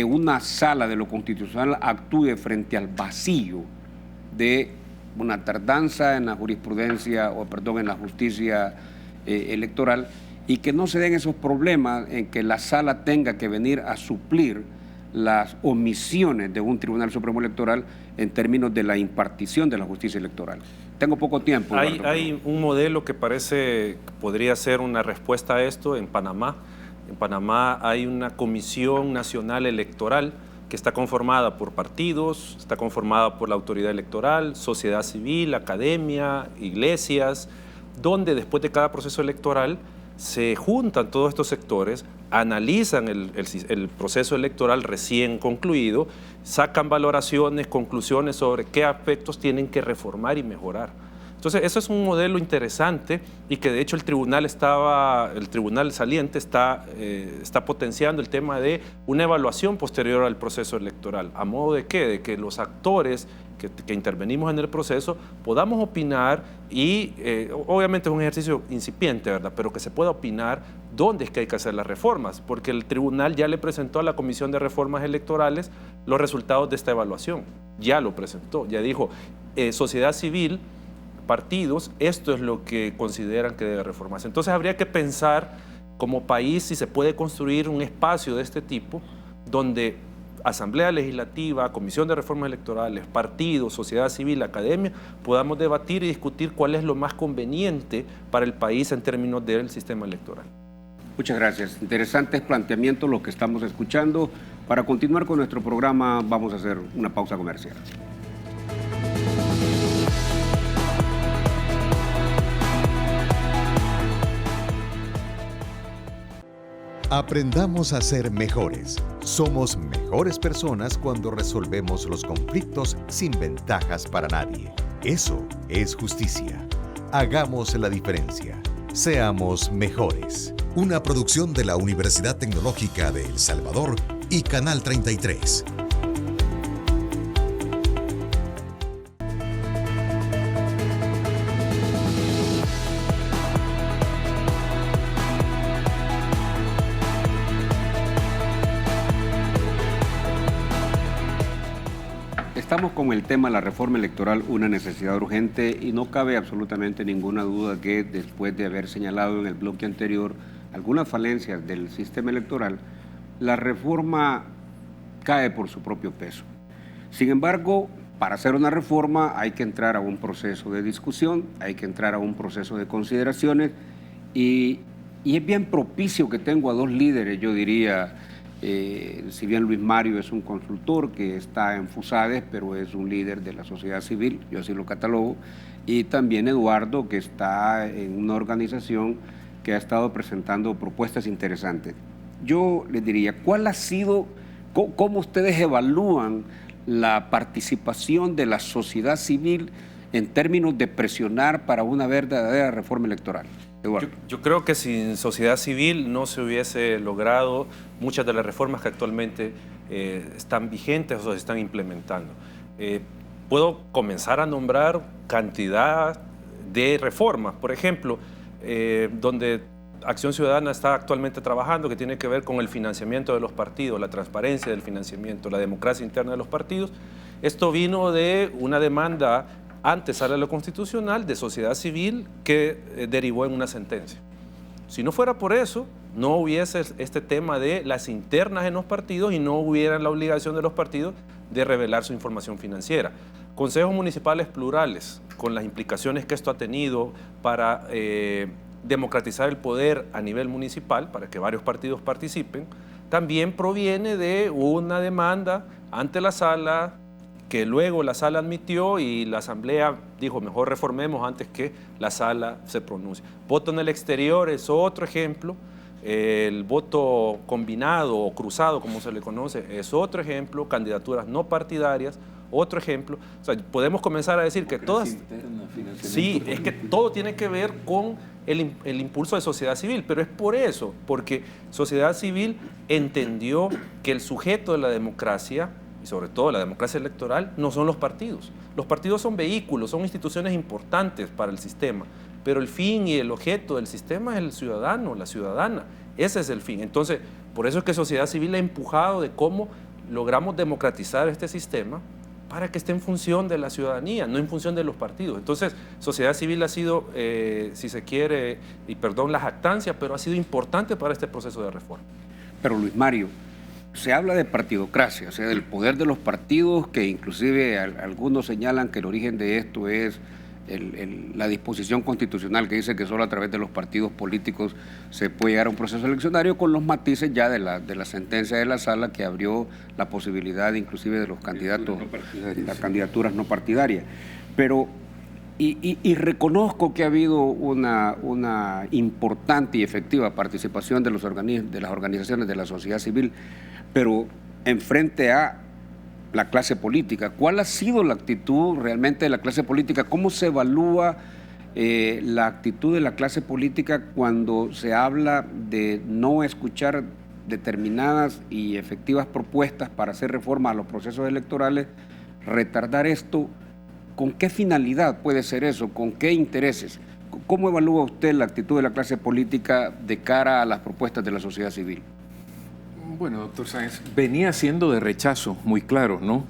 una Sala de lo Constitucional actúe frente al vacío de una tardanza en la jurisprudencia, en la justicia electoral, y que no se den esos problemas en que la Sala tenga que venir a suplir las omisiones de un Tribunal Supremo Electoral en términos de la impartición de la justicia electoral? Tengo poco tiempo. Hay un modelo que parece podría ser una respuesta a esto en Panamá. En Panamá hay una Comisión Nacional Electoral que está conformada por partidos, está conformada por la autoridad electoral, sociedad civil, academia, iglesias, donde después de cada proceso electoral se juntan todos estos sectores, analizan el proceso electoral recién concluido, sacan valoraciones, conclusiones sobre qué aspectos tienen que reformar y mejorar. Entonces, eso es un modelo interesante y que de hecho el tribunal saliente está potenciando el tema de una evaluación posterior al proceso electoral. ¿A modo de qué? De que los actores que intervenimos en el proceso podamos opinar y obviamente es un ejercicio incipiente, ¿verdad? Pero que se pueda opinar dónde es que hay que hacer las reformas, porque el tribunal ya le presentó a la Comisión de Reformas Electorales los resultados de esta evaluación. Ya lo presentó, ya dijo, sociedad civil, partidos, esto es lo que consideran que debe reformarse. Entonces habría que pensar como país si se puede construir un espacio de este tipo donde Asamblea Legislativa, Comisión de Reformas Electorales, partidos, sociedad civil, academia, podamos debatir y discutir cuál es lo más conveniente para el país en términos del sistema electoral. Muchas gracias. Interesantes planteamientos los que estamos escuchando. Para continuar con nuestro programa vamos a hacer una pausa comercial. Aprendamos a ser mejores. Somos mejores personas cuando resolvemos los conflictos sin ventajas para nadie. Eso es justicia. Hagamos la diferencia. Seamos mejores. Una producción de la Universidad Tecnológica de El Salvador y Canal 33. Estamos con el tema de la reforma electoral, una necesidad urgente, y no cabe absolutamente ninguna duda que después de haber señalado en el bloque anterior algunas falencias del sistema electoral, la reforma cae por su propio peso. Sin embargo, para hacer una reforma hay que entrar a un proceso de discusión, hay que entrar a un proceso de consideraciones, y es bien propicio que tengo a dos líderes, yo diría. Si bien Luis Mario es un consultor que está en FUSADES, pero es un líder de la sociedad civil, yo así lo catalogo, y también Eduardo, que está en una organización que ha estado presentando propuestas interesantes. Yo les diría, ¿cuál ha sido, cómo ustedes evalúan la participación de la sociedad civil en términos de presionar para una verdadera reforma electoral? Yo creo que sin sociedad civil no se hubiese logrado muchas de las reformas que actualmente están vigentes o se están implementando. Puedo comenzar a nombrar cantidad de reformas. Por ejemplo, donde Acción Ciudadana está actualmente trabajando, que tiene que ver con el financiamiento de los partidos, la transparencia del financiamiento, la democracia interna de los partidos. Esto vino de una demanda ante Sala lo Constitucional de sociedad civil que derivó en una sentencia. Si no fuera por eso, no hubiese este tema de las internas en los partidos y no hubiera la obligación de los partidos de revelar su información financiera. Consejos municipales plurales, con las implicaciones que esto ha tenido para democratizar el poder a nivel municipal, para que varios partidos participen, también proviene de una demanda ante la Sala, que luego la Sala admitió y la Asamblea dijo, mejor reformemos antes que la Sala se pronuncie. Voto en el exterior es otro ejemplo, el voto combinado o cruzado, como se le conoce, es otro ejemplo, candidaturas no partidarias, otro ejemplo. O sea, podemos comenzar a decir que todas... Sí, es que todo tiene que ver con el impulso de sociedad civil, pero es por eso, porque sociedad civil entendió que el sujeto de la democracia, y sobre todo la democracia electoral, no son los partidos. Los partidos son vehículos, son instituciones importantes para el sistema, pero el fin y el objeto del sistema es el ciudadano, la ciudadana. Ese es el fin. Entonces, por eso es que sociedad civil ha empujado de cómo logramos democratizar este sistema para que esté en función de la ciudadanía, no en función de los partidos. Entonces, sociedad civil ha sido, si se quiere, y perdón la jactancia, pero ha sido importante para este proceso de reforma. Pero Luis Mario, se habla de partidocracia, o sea, del poder de los partidos, que inclusive algunos señalan que el origen de esto es la disposición constitucional que dice que solo a través de los partidos políticos se puede llegar a un proceso eleccionario, con los matices ya de la sentencia de la Sala que abrió la posibilidad inclusive de los candidatos, las candidaturas no partidarias. Pero, y reconozco que ha habido una importante y efectiva participación de las organizaciones de la sociedad civil, pero enfrente a la clase política. ¿Cuál ha sido la actitud realmente de la clase política? ¿Cómo se evalúa la actitud de la clase política cuando se habla de no escuchar determinadas y efectivas propuestas para hacer reformas a los procesos electorales, retardar esto? ¿Con qué finalidad puede ser eso? ¿Con qué intereses? ¿Cómo evalúa usted la actitud de la clase política de cara a las propuestas de la sociedad civil? Bueno, doctor Sáenz, venía siendo de rechazo, muy claro, ¿no?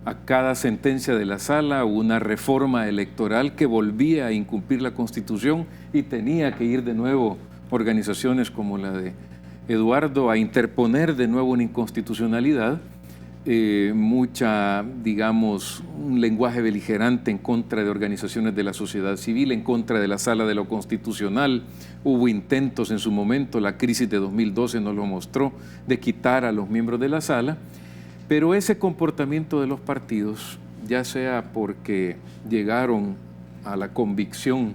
A cada sentencia de la Sala, una reforma electoral que volvía a incumplir la Constitución y tenía que ir de nuevo organizaciones como la de Eduardo a interponer de nuevo una inconstitucionalidad, digamos, un lenguaje beligerante en contra de organizaciones de la sociedad civil, en contra de la Sala de lo Constitucional. Hubo intentos en su momento, la crisis de 2012 nos lo mostró, de quitar a los miembros de la Sala, pero ese comportamiento de los partidos, ya sea porque llegaron a la convicción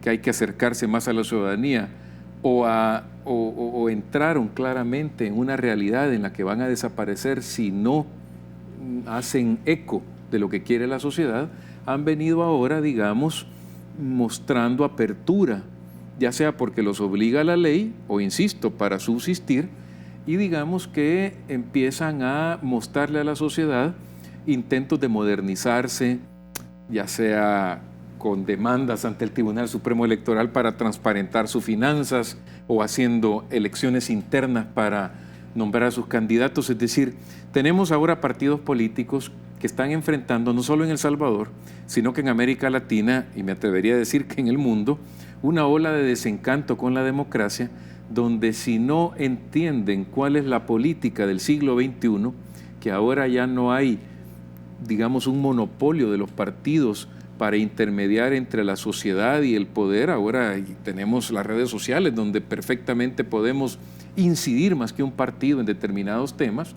que hay que acercarse más a la ciudadanía o entraron claramente en una realidad en la que van a desaparecer si no hacen eco de lo que quiere la sociedad, han venido ahora, digamos, mostrando apertura, ya sea porque los obliga la ley o, insisto, para subsistir, y digamos que empiezan a mostrarle a la sociedad intentos de modernizarse, ya sea con demandas ante el Tribunal Supremo Electoral para transparentar sus finanzas o haciendo elecciones internas para nombrar a sus candidatos. Es decir, tenemos ahora partidos políticos que están enfrentando, no solo en El Salvador, sino que en América Latina, y me atrevería a decir que en el mundo, una ola de desencanto con la democracia, donde si no entienden cuál es la política del siglo XXI, que ahora ya no hay, digamos, un monopolio de los partidos para intermediar entre la sociedad y el poder. Ahora tenemos las redes sociales donde perfectamente podemos incidir más que un partido en determinados temas.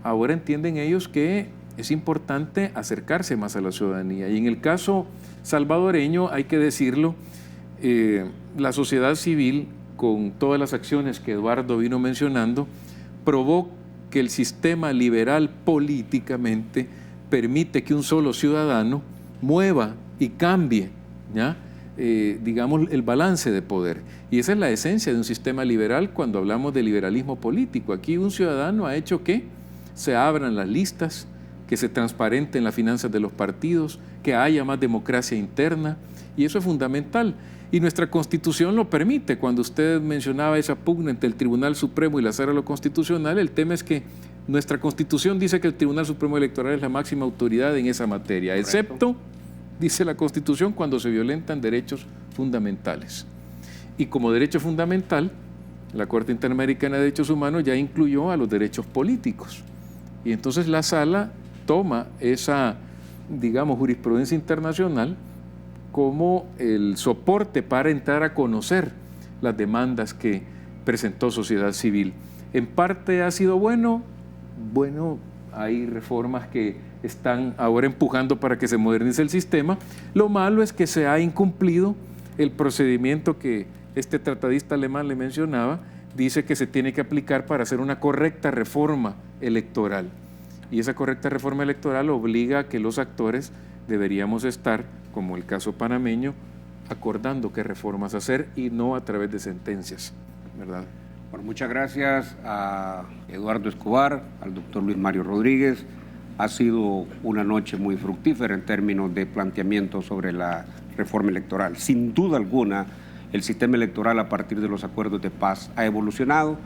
Ahora entienden ellos que es importante acercarse más a la ciudadanía. Y en el caso salvadoreño, hay que decirlo, la sociedad civil, con todas las acciones que Eduardo vino mencionando, probó que el sistema liberal políticamente permite que un solo ciudadano mueva y cambie, ¿ya? Digamos, el balance de poder. Y esa es la esencia de un sistema liberal cuando hablamos de liberalismo político. Aquí un ciudadano ha hecho que se abran las listas, que se transparenten las finanzas de los partidos, que haya más democracia interna Y eso es fundamental. Y nuestra Constitución lo permite. Cuando usted mencionaba esa pugna entre el Tribunal Supremo y la Sala de lo Constitucional, el tema es que nuestra Constitución dice que el Tribunal Supremo Electoral es la máxima autoridad en esa materia, correcto, excepto, dice la Constitución, cuando se violentan derechos fundamentales. Y como derecho fundamental, la Corte Interamericana de Derechos Humanos ya incluyó a los derechos políticos. Y entonces la Sala toma esa, digamos, jurisprudencia internacional como el soporte para entrar a conocer las demandas que presentó sociedad civil. En parte ha sido bueno, hay reformas que están ahora empujando para que se modernice el sistema. Lo malo es que se ha incumplido el procedimiento que este tratadista alemán le mencionaba, dice que se tiene que aplicar para hacer una correcta reforma electoral. Y esa correcta reforma electoral obliga a que los actores deberíamos estar, como el caso panameño, acordando qué reformas hacer y no a través de sentencias, ¿verdad? Bueno, muchas gracias a Eduardo Escobar, al doctor Luis Mario Rodríguez. Ha sido una noche muy fructífera en términos de planteamiento sobre la reforma electoral. Sin duda alguna, el sistema electoral a partir de los acuerdos de paz ha evolucionado.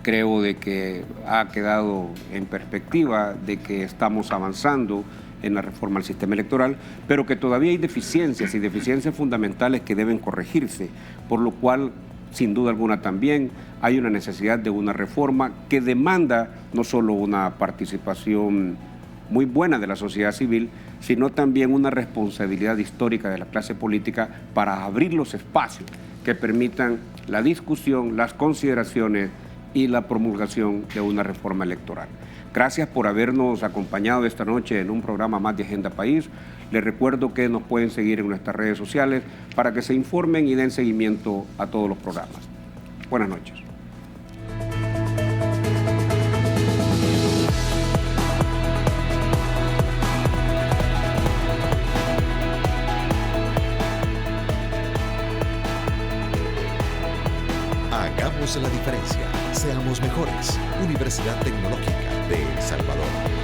Creo de que ha quedado en perspectiva de que estamos avanzando en la reforma al sistema electoral, pero que todavía hay deficiencias y deficiencias fundamentales que deben corregirse, por lo cual, sin duda alguna también, hay una necesidad de una reforma que demanda no solo una participación muy buena de la sociedad civil, sino también una responsabilidad histórica de la clase política para abrir los espacios que permitan la discusión, las consideraciones y la promulgación de una reforma electoral. Gracias por habernos acompañado esta noche en un programa más de Agenda País. Les recuerdo que nos pueden seguir en nuestras redes sociales para que se informen y den seguimiento a todos los programas. Buenas noches. Hagamos la diferencia. Seamos mejores. Universidad Tecnológica de El Salvador.